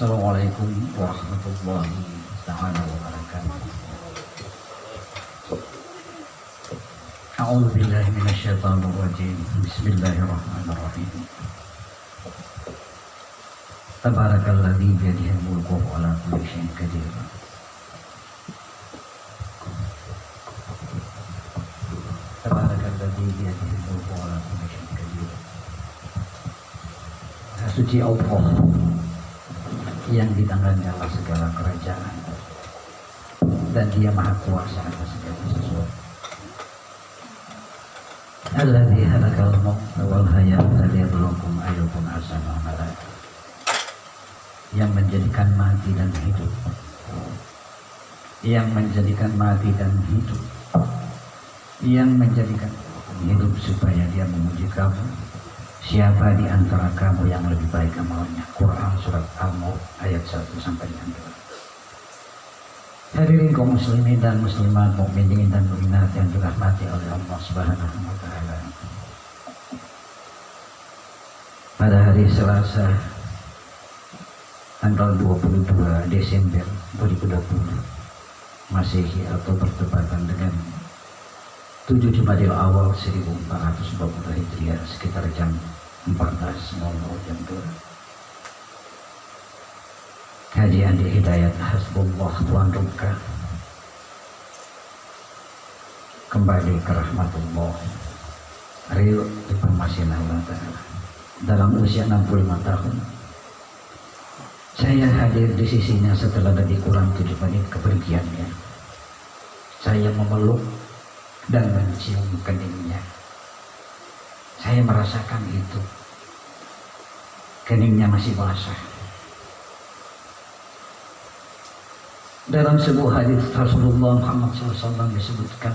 Assalamualaikum warahmatullahi ta'ala wabarakatuh. A'udzu billahi minasyaitonir rajim. Bismillahirrahmanirrahim. Tabarakalladzi biyadihil mulku wa ala kulli syai'in qadir. Tabarakalladzi biyadihil mulku wa ala kulli syai'in qadir. Suci Allah yang di tangannya segala kerajaan dan Dia Maha Kuasa atas segala sesuatu. Alladzi halakal mauta wal hayata liyabluwakum ayyukum ahsanu amala. Yang menjadikan mati dan hidup. Yang menjadikan mati dan hidup. Yang menjadikan hidup supaya Dia menguji kamu. Siapa di antara kamu yang lebih baik amalnya? Quran surat Al-Mulk ayat 1 sampai 2. Hadirin kaum muslimin dan muslimat, mukminin dan mukminat yang dirahmati oleh Allah Subhanahu wa taala. Pada hari Selasa tanggal 22 Desember 2020 Masehi atau bertepatan dengan 7 Jumadil Awal 1440 Hijriah sekitar jam 14.00 jam 2. Kajian di Hidayat Hasbullah Tuan Ruka kembali ke rahmatullah Rio Informasi Allah Ta'ala. Dalam usia 65 tahun saya hadir di sisinya setelah lebih kurang 7 menit kepergiannya. Saya memeluk dan mencium keningnya. Saya merasakan itu. Keningnya masih basah. Dalam sebuah hadis Rasulullah Muhammad SAW disebutkan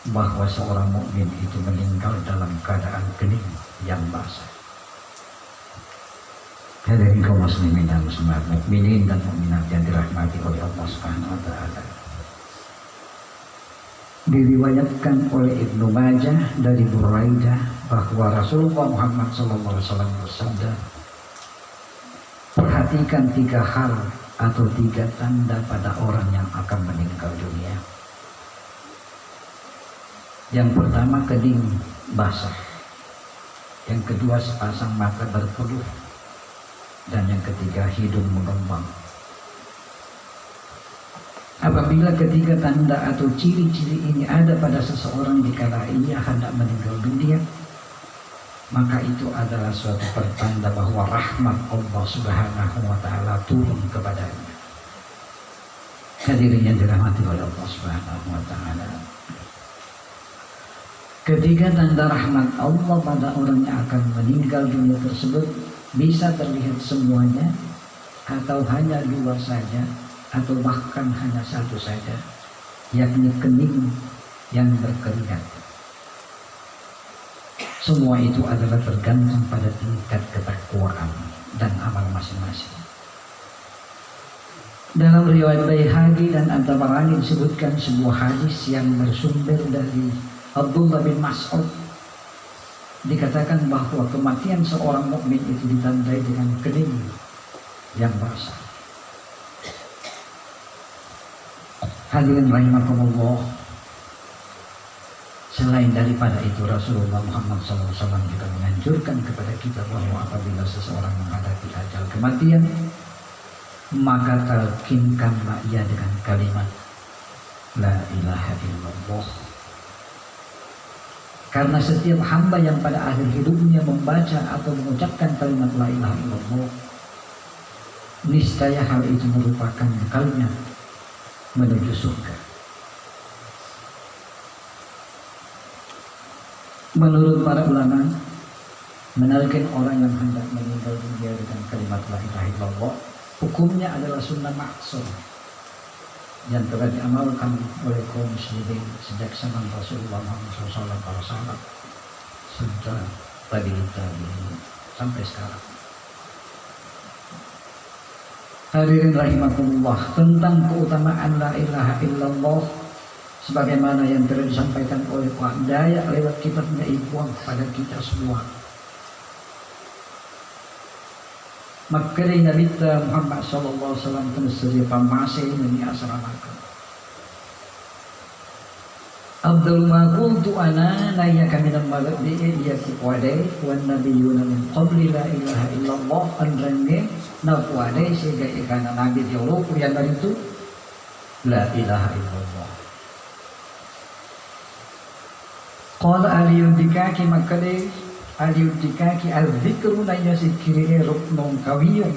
bahwa seorang mukmin itu meninggal dalam keadaan kening yang basah. Hadirin kaum muslimin dan muslimat, mukminin dan mukminat yang dirahmati oleh Allah Subhanahu wa taala. Diriwayatkan oleh Ibnu Majah dari Buraidah bahwa Rasulullah Muhammad SAW bersabda, perhatikan 3 hal atau 3 tanda pada orang yang akan meninggal dunia. Yang pertama kening basah, yang kedua sepasang mata berpeluh, dan yang ketiga hidung mengembang. Apabila ketiga tanda atau ciri-ciri ini ada pada seseorang dikala ia hendak meninggal dunia, maka itu adalah suatu pertanda bahwa rahmat Allah Subhanahu wa taala turun kepadanya. Hadirin yang dirahmati oleh Allah Subhanahu wa taala. Ketiga tanda rahmat Allah pada orang yang akan meninggal dunia tersebut bisa terlihat semuanya atau hanya 2 saja, atau bahkan hanya 1 saja, yakni kening yang berkeringat. Semua itu adalah tergantung pada tingkat ketakwaan dan amal masing-masing. Dalam riwayat Baihaqi dan At-Tabarani disebutkan sebuah hadis yang bersumber dari Abdullah bin Mas'ud. Dikatakan bahwa kematian seorang mukmin itu ditandai dengan kening yang basah. Hadirin rahimakumullah. Selain daripada itu, Rasulullah Muhammad SAW juga menganjurkan kepada kita bahwa apabila seseorang menghadapi ajal kematian, maka talkinkanlah ia dengan kalimat La ilaha illallah. Karena setiap hamba yang pada akhir hidupnya membaca atau mengucapkan kalimat La ilaha illallah, niscaya hal itu merupakan bekalnya menuju surga. Menurut para ulama, menalkin orang yang hendak meninggal dunia dengan kalimat La ilaha illallah, hukumnya adalah sunnah maksur yang telah diamalkan oleh kaum muslimin sejak zaman Rasulullah SAW, para sahabat, sejak tadi sampai sekarang. Hadirin rahimakumullah, tentang keutamaan La ilaha illallah sebagaimana yang telah disampaikan oleh Pak Dayak lewat kitabnya Ikhwan pada kita semua. maka dari Nabi Muhammad sallallahu alaihi wasallam tersebut pamase ini asramakan. Abdul ma kuntu ana naya kami dan malak di iya kuade wan nabiyuna min qabli la ilaha illallah andrange na kuade sehingga ikana nabi di Allah yang dari itu la ilaha illallah. Qala aliyun dikaki makade aliyun dikaki al-zikru naya sikiri ruknun kawiyun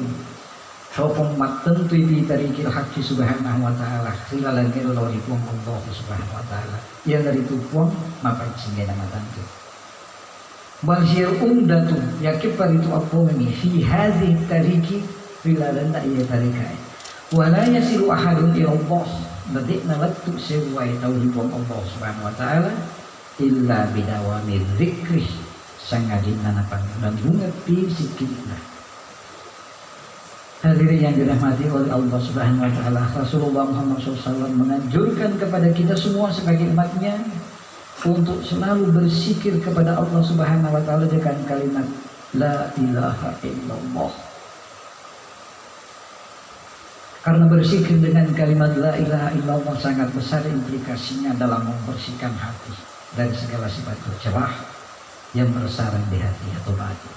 sopong maten tu di tarikil haqqi subhanahu wa ta'ala silalan kero lori puang Allah subhanahu wa ta'ala yang dari tu puang mapai singgena matan tu bal syir umdatu yakipar itu apa ini fi hadhi tariki silalan tak iya tarikai wala yasiru ahadun ila Allah nadik nalattu sewai tauhid Allah subhanahu wa ta'ala illa bidawami dzikri sangadin nanapan dan mengerti sikitna. Hadirin yang dirahmati oleh Allah Subhanahu wa taala, Rasulullah Muhammad SAW menganjurkan kepada kita semua sebagai umatnya untuk selalu berzikir kepada Allah Subhanahu wa taala dengan kalimat la ilaha illallah. Karena berzikir dengan kalimat la ilaha illallah sangat besar implikasinya dalam membersihkan hati dari segala sifat kecewa yang bersarang di hati atau batin.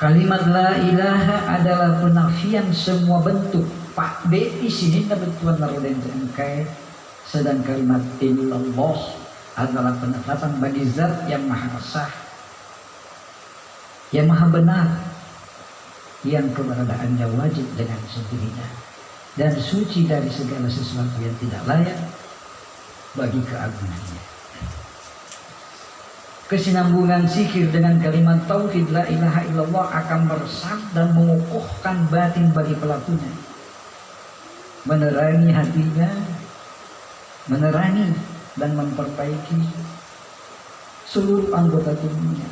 Kalimat la ilaha adalah penafian semua bentuk pak B di sini kebetulan naroden engkai, sedang kalimat illallah adalah penetapan bagi zat yang maha sah, yang maha benar, yang keberadaannya wajib dengan sendirinya dan suci dari segala sesuatu yang tidak layak bagi keagungannya. Kesinambungan zikir dengan kalimat tauhid la ilaha illallah akan meresap dan mengukuhkan batin bagi pelakunya, menerangi hatinya, menerangi dan memperbaiki seluruh anggota tubuhnya.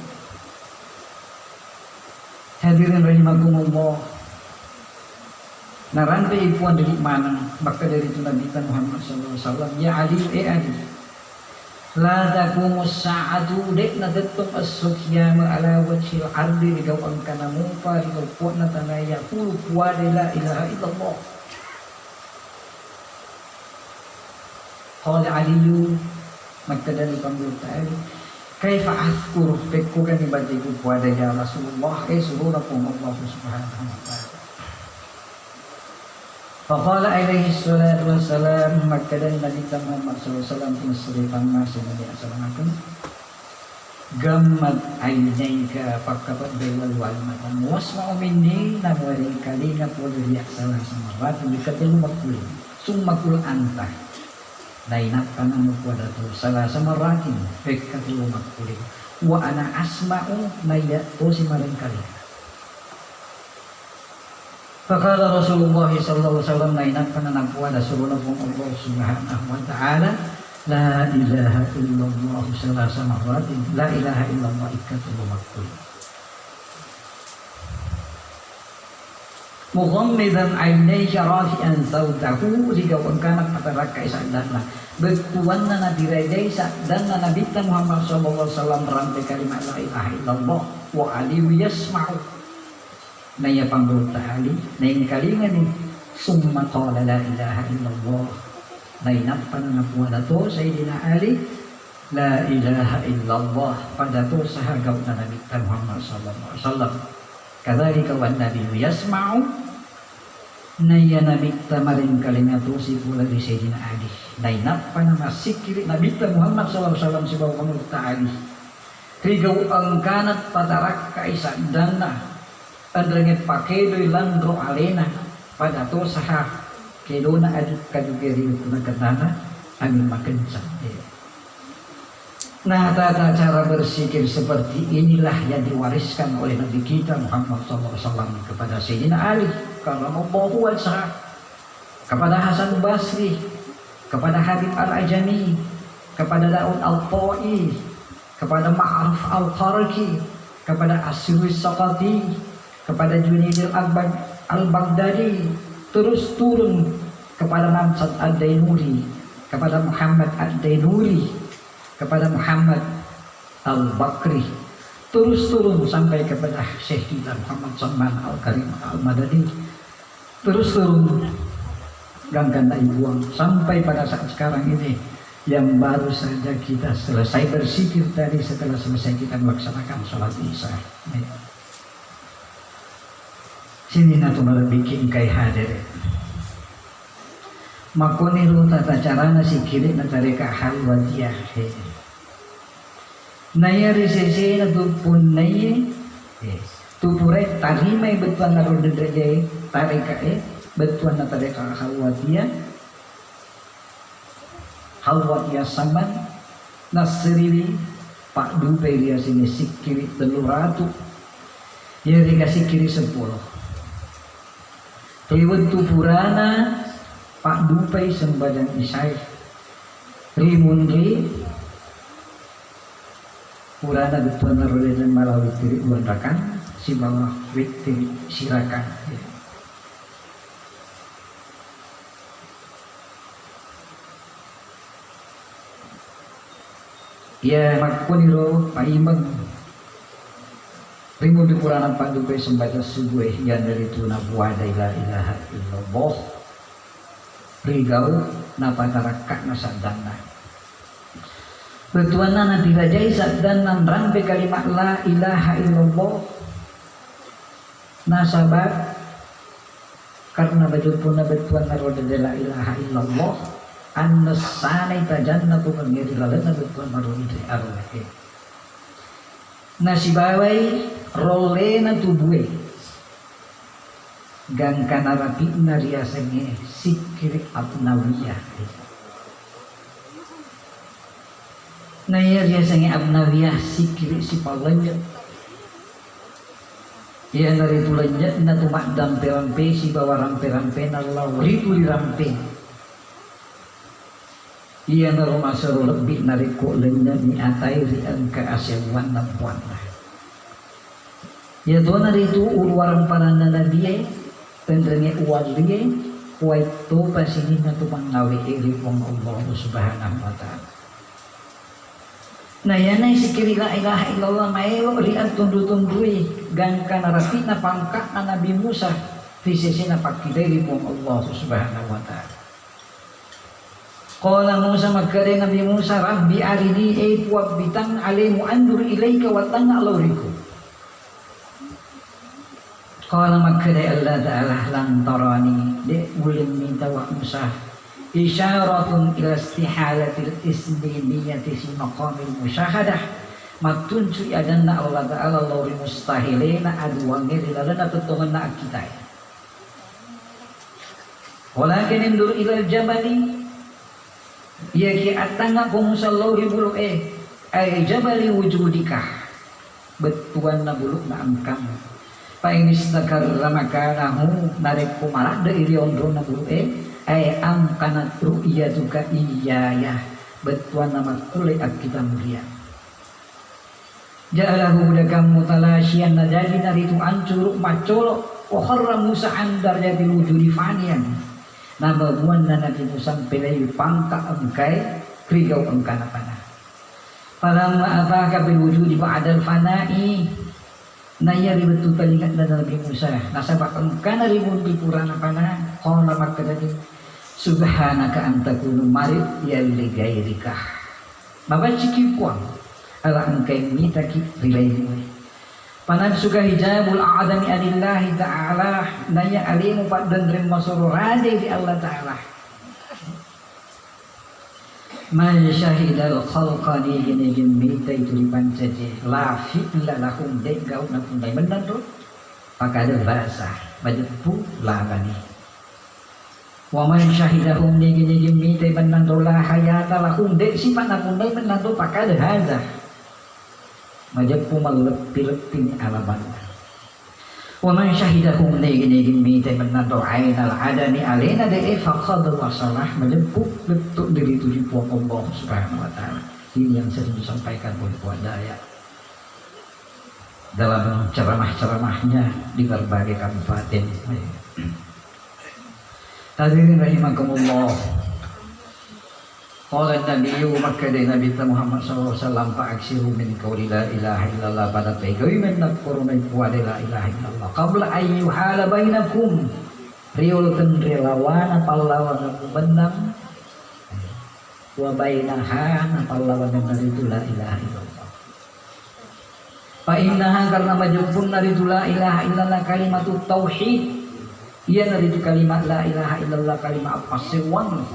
Hadirin rahimakumullah, narantai puan dari mana? Maka dari itu Nabi Muhammad SAW, ya Ali, Ali, la taqumus sa'atu dekna tettum as-sukyama ala wajhil ardi dikau angkana mupa dikau kuatna tanaya kulu kuade la ilaha illallah. Qala aliyu maka dari pemberitahu kaifa azkur pekku kan ibadiku kuade ya Rasulullah sururakum Allah subhanahu wa ta'ala. Faqala alaihi salatu wassalam maka dari Nabi Muhammad SAW menceritakan masih Nabi Assalamualaikum gammat aynaika fakabat belal wal matan wasma'u minni namwari kalingat wali yaksalah samarat dikatilu makul summakul anta nainat kanamu kuadatu salah samaratin fekatilu makul wa ana asma'u nayatu simarin kalingat. Faqala Rasulullah sallallahu alaihi wasallam nainatkan anak puan Rasulullah Allah subhanahu wa ta'ala la ilaha illallah salasa marratin la ilaha illallah ikatul maktul mughammidan ainayhi rafi'an sautahu jika engkana pataraka isadana berkuanna nabi raidai dan Nabi Muhammad sallallahu alaihi wasallam merantai kalimat la ilaha illallah wa alihi yasma'u naya pangguruta ali naing kalingan ni summa qala la ilaha illallah nainap pananapuan ato Sayyidina Ali la ilaha illallah pada to sahagaw na Nabi Muhammad sallallahu alaihi wasallam kadzalika wan nabi yasma'u naya Nabi tamarin kalingan to si pula di Sayyidina Ali nainap panamasikiri Nabi Muhammad sallallahu alaihi wasallam si bawa pangguruta ali rigaw ang kanat patarak kaisa dana andranget pakedoy landro alena pada to saha kedona adit kadugeri kuna katana amin makencan. Nah, tata cara bersikir seperti inilah yang diwariskan oleh Nabi kita Muhammad SAW kepada Sayyidina Ali karramallahu wajhah, kepada Hasan Basri, kepada Habib Al-Ajami, kepada Daud Al-Ta'i, kepada Ma'ruf Al-Qarqi, kepada Asyiwi Saqati, kepada Junaid Al-Baghdadi, terus turun kepada Namsad Ad-Dainuri, kepada Muhammad Ad-Dainuri, kepada Muhammad Al-Bakri, terus turun sampai kepada Syekh kita Muhammad Salman Al-Karim Al-Madani, terus turun gangkan dibuang sampai pada saat sekarang ini yang baru saja kita selesai berzikir tadi setelah selesai kita melaksanakan sholat isya. Sini natu bikin kai hadir. Makoni lu tata cara nasi kiri natareka halwatiyah. Naya risese na tu pun naya, tu purai tarimai betuan naruh dedre tareka betuan natareka halwatiyah. Halwatiyah saman nasriri pak dupe dia sini sikiri telur ratu. Ya dikasih kiri 10. Liwat tu purana Pak Dupai sembahyang isai rimun ri purana betuan naroledan malah witiri buan rakan si bawah witiri sirakan ya makuniro paimang rimun di purana Pak Dupai sembahyang subuh yang dari tuna buada ila ilaha illallah rigau napa tarakak nasadana betuana nanti rajai sadana rampe kalimat la ilaha illallah nasabab karena bejupuna betuan naroda la ilaha illallah annasana tajannatu ngiri lalana betuan naroda arwah nasibawai rolena tubuhe gang kanarapi nariasanya sikir abnawiyah. Naya riasanya abnawiyah sikir si palanjat. Ia dari tulanjat na tumak dampe-rampe si bawa rampe-rampe nalau ritu di rampe. Ia narumah seru lebih nariko lenjat ni atai rian ke asyawan nampuan lah. Ya tuan hari itu uluaran panana dia tentunya uwaliye kuaito pasini na tumangawi iri pong Allah subhanahu wa ta'ala. Nah yanay sikiri la ilaha illallah maelo rian tundu-tundui gangka narapi na pangkat na Nabi Musa fisisi na pakidiri pong Allah subhanahu wa ta'ala. Qala Musa magkari Nabi Musa Rabbi arini puwag bitang alimu andur ilayka wa tanga lawriku. Qala makadai Allah ta'ala lan tarani de ulin minta wa Musa isyaratun ila istihalatil isnimiyati si maqamil musyahadah matuncu adanna Allah ta'ala lawri mustahilina aduwangi rilalana tutungan na kita walakin indur ilal jabali ya ki atanga ko Musa lawri bulu ay jabali wujudikah betuan na buluk na angkam Paingistakar makanahu narik kumalah dari ondro na buru'e ay ang kanatru iya juga iyaya betuan nama kulit kita mulia ja'alahu dagam mutalasyian na jadi naritu ancuruk macolo wakharra Musa andar jadi wujudi fanian nama buan na Nabi Musa pelai pangka engkai krigau engkana panah falamma ataka bil wujudi ba'dal fana'i naya ribetu palingat dan Nabi Musa nasabak engkana ribun di purana panah qala makadani subhanaka anta kunu marid ya li gairika maba cikikuang ala engkai mitaki rilaimu panan suka hijabul a'adami anillahi ta'ala naya alimu pak dan masuru rade di Allah ta'ala man syahidal khalqani gini mita itu dipancaje la fi'la lahum dek gaun na pundai benar tuh pakada bahasa bajepu lagani wa man syahidahum gini mita benar tuh la hayata lahum dek sifat na pundai benar tuh pakada haza bajepu malepi-lepi alaban wa man syahidahum gini mita benar tuh ainal adani alena de faqad wasalah bajepu betul diri tujuh puan Allah subhanahu wa ta'ala. Ini yang sering disampaikan oleh Puan Daya dalam ceramah-ceramahnya di berbagai kabupaten. Hadirin rahimakumullah. Qala Nabi maka dari Nabi Muhammad SAW fa'aksiru min qawli la ilaha illallah pada pegawi men nakfuru min qawli la ilaha illallah qabla ayyuhala bainakum riulkeun relawan pallawan benang wa bainaha pallawan dari itu la ilaha illallah fa innaha karena majupun dari itu la ilaha illallah kalimatut tauhid ia dari itu kalimat la ilaha illallah kalimat pasiwan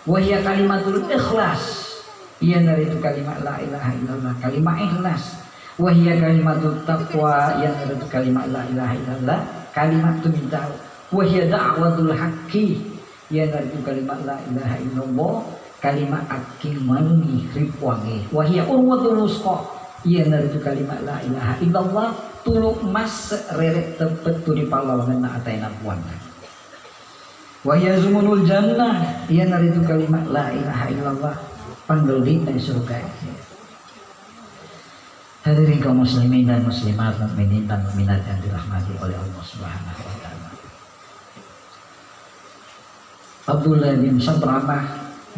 wahia kalimatul ikhlas ia dari itu kalimat la ilaha illallah kalimat ikhlas wahia kalimatul taqwa yang dari itu kalimat la ilaha illallah kalimat minta wahia da'watul haqqi ia dari itu kalimat la ilaha illallah kalimat aking manungi ripuangi wahia urwatul wusqa ia dari itu kalimat la ilaha illallah tuluk mas rerek tepet tu di pahlawan na ataina puana wahia zumunul jannah ia dari itu kalimat la ilaha illallah panggeling dari surga. Hadirin kaum muslimin dan muslimat, mukminin dan mukminat yang dirahmati oleh Allah Subhanahu wa taala. Abdullah bin Sabramah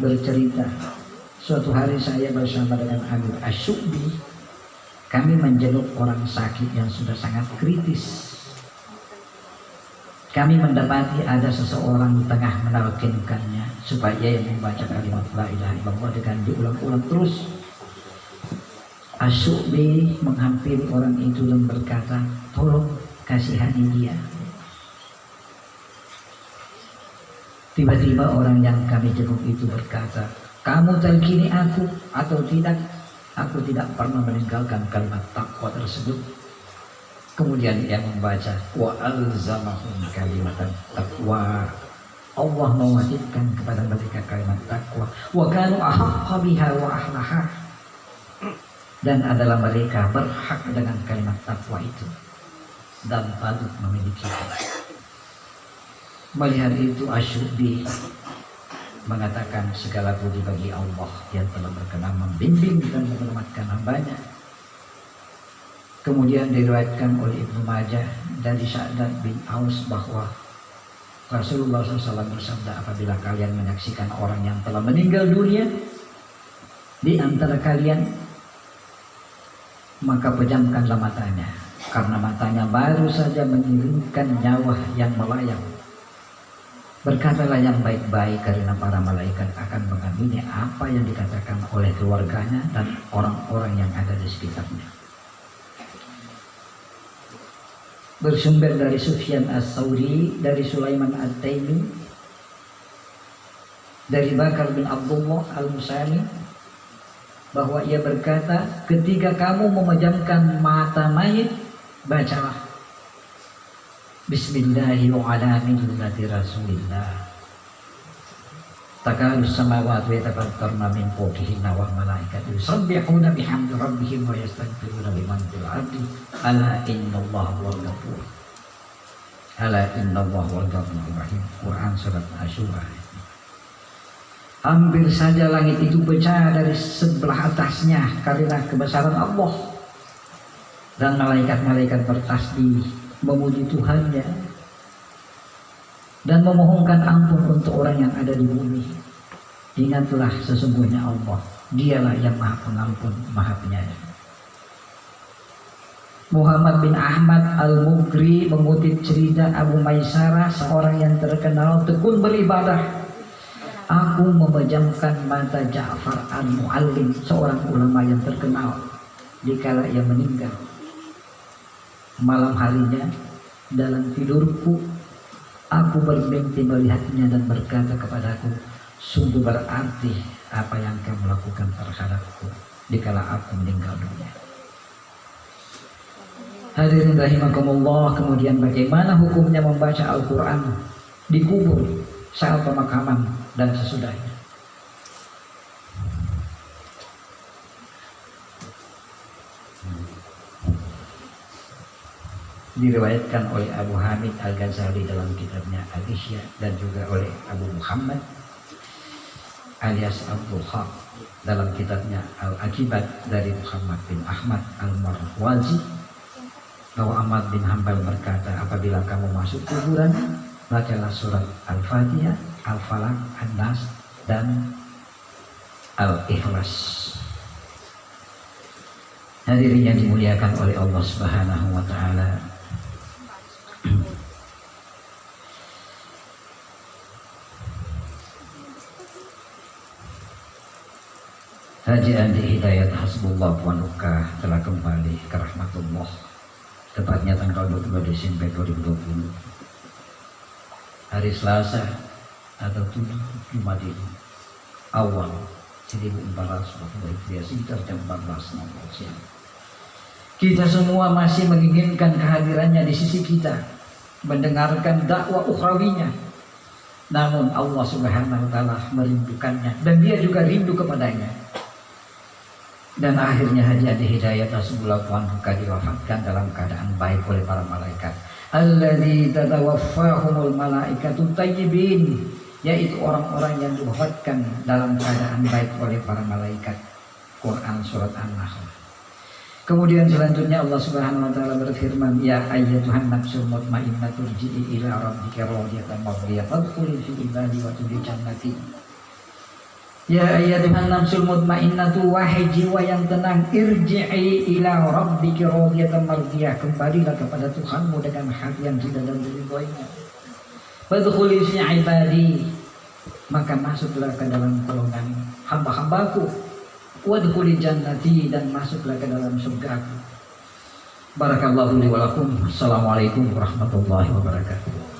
bercerita, suatu hari saya bersama dengan Abu Asyubi, kami menjenguk orang sakit yang sudah sangat kritis. Kami mendapati ada seseorang tengah menalkinkannya supaya yang membaca kalimat la ilaha illallah dengan diulang-ulang terus. Asyubi menghampiri orang itu dan berkata, tolong kasihani dia. Tiba-tiba orang yang kami jenguk itu berkata, kamu talkini aku atau tidak? Aku tidak pernah meninggalkan kalimat takwa tersebut. Kemudian ia membaca wa alzamahum kalimatan taqwa. Allah mewajibkan kepada mereka kalimat takwa. Wa kanu ahaqqa biha wa ahlaha. Dan adalah mereka berhak dengan kalimat takwa itu dan patut memilikinya. Melihat itu Asyubi mengatakan segala puji bagi Allah yang telah berkenan membimbing dan menyelamatkan hambanya. Kemudian diriwayatkan oleh Ibnu Majah dari Sa'dad bin Aus bahwa Rasulullah SAW bersabda, apabila kalian menyaksikan orang yang telah meninggal dunia di antara kalian, maka pejamkanlah matanya, karena matanya baru saja mengirimkan nyawa yang melayang. Berkatalah yang baik-baik, karena para malaikat akan mengamini apa yang dikatakan oleh keluarganya dan orang-orang yang ada di sekitarnya. Bersumber dari Sufyan As-Sauri, dari Sulaiman At-Taimi, dari Bakar bin Abdullah Al-Musani, bahwa ia berkata, ketika kamu memejamkan mata mayit, bacalah Bismillahirrahmanirrahim millati Rasulillah. Takadu samawati yatafattarna min fawqihinna wal malaikatu yusabbihuna bihamdi rabbihim wa yastaghfiruna liman fil ardi ala innallaha huwal ghafur. Ala innallaha huwal ghafurur rahim. Quran surat Asy-Syura. Hampir saja langit itu pecah dari sebelah atasnya karena kebesaran Allah, dan malaikat-malaikat bertasbih memuji Tuhannya dan memohonkan ampun untuk orang yang ada di bumi. Ingatlah sesungguhnya Allah, dialah yang maha pengampun, maha penyayang. Muhammad bin Ahmad Al-Mughri mengutip cerita Abu Maisarah, seorang yang terkenal tekun beribadah. Aku memejamkan mata Ja'far Al-Mu'allim, seorang ulama yang terkenal, dikala ia meninggal. Malam harinya dalam tidurku aku bermimpi melihatnya dan berkata kepadaku, sungguh berarti apa yang kamu lakukan terhadapku dikala aku meninggal dunia. Hadirin rahimakumullah, kemudian bagaimana hukumnya membaca Al-Quran di kubur saat pemakaman dan sesudahnya? Diriwayatkan oleh Abu Hamid Al-Ghazali dalam kitabnya Al-Ihya, dan juga oleh Abu Muhammad alias Abdul Haq dalam kitabnya Al-Akibat dari Muhammad bin Ahmad Al-Marwazi, bahwa Ahmad bin Hanbal berkata, apabila kamu masuk kuburan, bacalah surat Al-Fatihah, Al-Falaq, An-Nas, dan Al-Ikhlas. Hadirin yang dimuliakan oleh Allah Subhanahu wa taala. Haji Andi Hidayat Hasbullah Puan Uka telah kembali ke rahmatullah, tepatnya tanggal 22 Desember 2020, hari Selasa atau 7 Jumadil awal 1440 Hijriah sekitar jam 14.00 siang. Kita semua masih menginginkan kehadirannya di sisi kita, mendengarkan dakwah ukhrawinya. Namun Allah Subhanahu wa taala merindukannya dan dia juga rindu kepadanya. Dan akhirnya Haji Adi Hidayat Hasbullah Puan Uka diwafatkan dalam keadaan baik oleh para malaikat. Alladzi tatawaffahumul malaikatu tayyibin, yaitu orang-orang yang diwafatkan dalam keadaan baik oleh para malaikat. Quran surat An-Nahl. Kemudian selanjutnya Allah Subhanahu wa taala berfirman, ya ayyatuhan nafsul mutmainnatu irji'i ila rabbika radiyatan mardiyah fadkhuli fi ibadi wa tudkhuli jannati. Ya ayyatuhan nafsul mutmainnatu, wahai jiwa yang tenang, irji'i ila rabbika radiyatan mardiyah, kembalilah kepada Tuhanmu dengan hati yang ridha dan diridhoinya. Fadkhuli fi ibadi, maka masuklah ke dalam golongan hamba-hambaku. Wadkhuli jannati, dan masuklah ke dalam surgaku. Barakallahu li wa lakum. Assalamualaikum warahmatullahi wabarakatuh.